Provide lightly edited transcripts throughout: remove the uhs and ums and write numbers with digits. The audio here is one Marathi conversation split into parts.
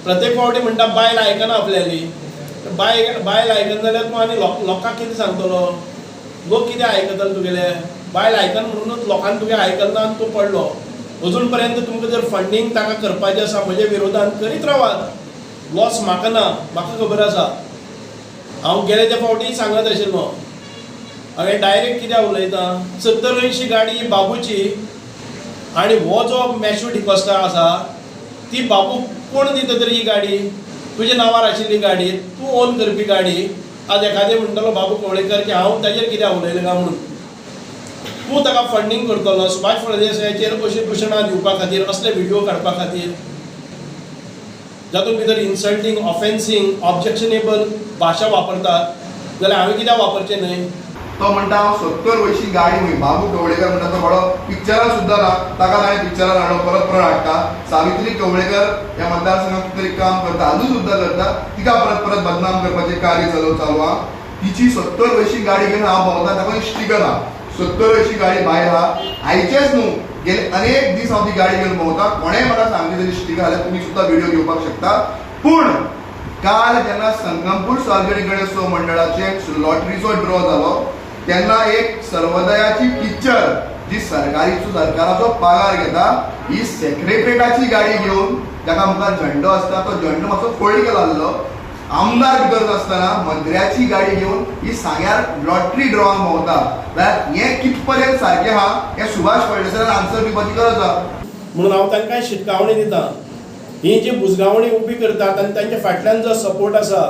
प्रत्येक फावटी म्हणटा बायल आयकना आपल्याली बायल आयकना जाल्यार तूं आनी लोकांक कितें सांगतलो? लोक कितें आयकतले तुगेले? बायल आयकना म्हणूनच लोकांनी तुगे आयकना आनी तूं पडलो. अजून पर्यंत तुमकां जर फंडींग ताका करपाचें आसा म्हजे विरोधान करीत रावात. लॉस म्हाका ना, म्हाका खबर आसा. हांव गेले त्या फावटी सांगत आशिल्लो हांवें डायरेक्ट कित्याक उलयता 70-80 गाडी बाबूची आनी हो जो मॅशू डिकोस्टा आसा ती बाबू कोण दिता तर ही गाडी? तुज्या नांवार आशिल्ली गाडी, तूं ओन करपी गाडी. आज एखादें म्हणटलो बाबू कवळेकर की हांव ताजेर कित्याक उलयलें काय म्हणून. तूं ताका फंडींग करतलो सुभाष फळदेसायाचेर अशी दुशणां दिवपा खातीर, असले व्हिडिओ काडपा खातीर, जातून भितर इन्सल्टींग, ऑफेन्सींग, ऑब्जेक्शनेबल भाशा वापरतात जाल्यार हांवें कित्याक वापरचें न्हय? तो म्हणटा 70 वर्षी गाडी हुई बाबू कवळेकर म्हणटा तो बरो पिक्चरां सुद्दां ना, ताका ताणें पिक्चरां हाडून परत परत हाडटा. सावित्री कवळेकर ह्या मतदारसंघात तरी काम करता, आजून सुद्दां करता. तिका परत परत बदनाम करपाचें कार्य चालू आहा. तिची 70 वर्षी गाडी घेवन हांव भोंवता, ताका स्टिकर आहा. 70 वर्षी गाडी भायर आहा. आयचेच न्हू, गेले अनेक दीस हांव ती गाडी घेवन भोंवता. कोणेय म्हाका सांगली तरी स्टिकर जाल्यार तुमी सुद्दां व्हिडिओ घेवपाक शकता. पूण काल जेन्ना संगमपूर सार्वजनीक गणेशोत्सव मंडळाचे लॉटरीचो ड्रॉ जालो तेन्ना एक सर्वोदयाची पिक्चर जी सरकाराचो पगार घेता ही सेक्रेटरेटाची गाडी घेवन जाका मुखार झंडो आसता तो झंडो मातसो फोल्ड केलो आसलो. आमदार भितर आसतना मंत्र्याची गाडी घेवन ही सांग्यार लॉटरी ड्रॉवाक भोंवता. जाल्यार हें कितपर्यंत सारकें आहा हें सुभाष फळदेसायान आन्सर दिवपाची गरज आहा. म्हणून हांव तांकां शिटकावणी दिता. ही जी बुजगावणी उबी करतात आनी तांच्या फाटल्यान जो सपोर्ट आसा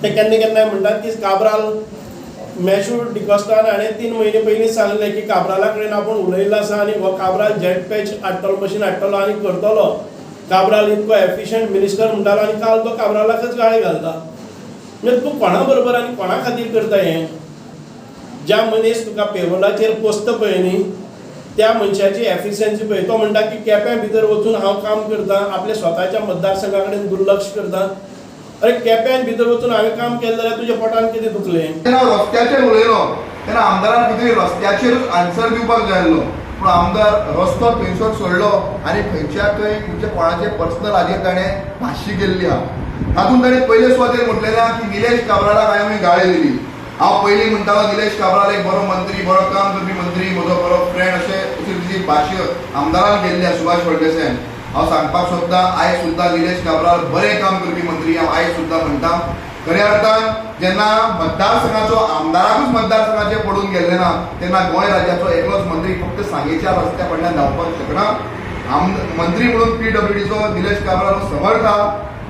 ते केन्ना केन्नाय म्हणटात की काब्राल मॅशू डिकोस्टान हाणें 3 म्हयने पयलींच सांगलें की काब्राला कडेन आपूण उलयल्लो आसा आनी हो काब्राल जेट पॅच हाडटलो, मशीन हाडटलो आनी करतलो. काब्राल इतको एफिशियंट मिनिस्टर म्हणटालो आनी काल तो काब्रालाकच गाळी घालता. म्हणजे तूं कोणा बरोबर आनी कोणा खातीर करता हें? ज्या मनीस तुका पेरोलाचेर पोसता पळय न्ही त्या मनशाची एफिशियन्सी पळय. तो म्हणटा की केप्यां भितर वचून हांव काम करतां, आपल्या स्वताच्या मतदारसंघा कडेन दुर्लक्ष करता. अरे केप्यान भितर वचून हांवें काम केलें जाल्यार तुज्या पोटान कितें दुखलें? तेन्ना रस्त्याचेर उलयलो तेन्ना आमदारान कितें रस्त्याचेरूच आन्सर दिवपाक जाय आसलो. पूण आमदार रस्तो थंयसर सोडलो आनी खंयच्या खंय म्हणजे कोणाचे पर्सनल हाजेर ताणें भाश्य केल्ली आहा. तातूंत ताणें पयले सुवातेर म्हटलेलें आहा की निलेश काब्रालाक हांवें गाळी दिली. हांव पयलीं म्हणटालो निलेश काब्राल एक बरो मंत्री, बरो काम करपी मंत्री, म्हजो बरो फ्रेंड अशें तिची भाश्य आमदारान केल्ली आहा सुभाष फळदेसायान. हांव सांगपाक सोदतां आयज सुद्दां निलेश काब्राल बरें काम करपी मंत्री. हांव आयज सुद्दां म्हणटा खऱ्या अर्थान जेन्ना मतदारसंघाचो आमदाराकूच मतदारसंघाचेर पडून गेल्ले ना तेन्ना गोंय राज्याचो एकलोच मंत्री फक्त सांगेच्या रस्त्या कडल्यान धांवपाक शकना. मंत्री म्हणून PWDचो निलेश काब्राल समर्थ आहा,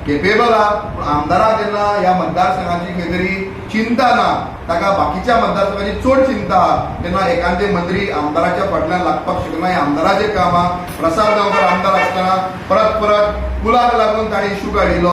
केपेबल आहा. पूण आमदाराक जेन्ना ह्या मतदारसंघाची खंय तरी चिंता ना, ताका बाकीच्या मतदारसंघाची चड चिंता आहा तेन्ना एखादे मंत्री आमदाराच्या फाटल्यान लागपाक शकना. हें आमदाराचें काम आहा. प्रसाद गांवकर आमदार आसतना परत परत पुलाक लागून ताणें इशू काडिल्लो.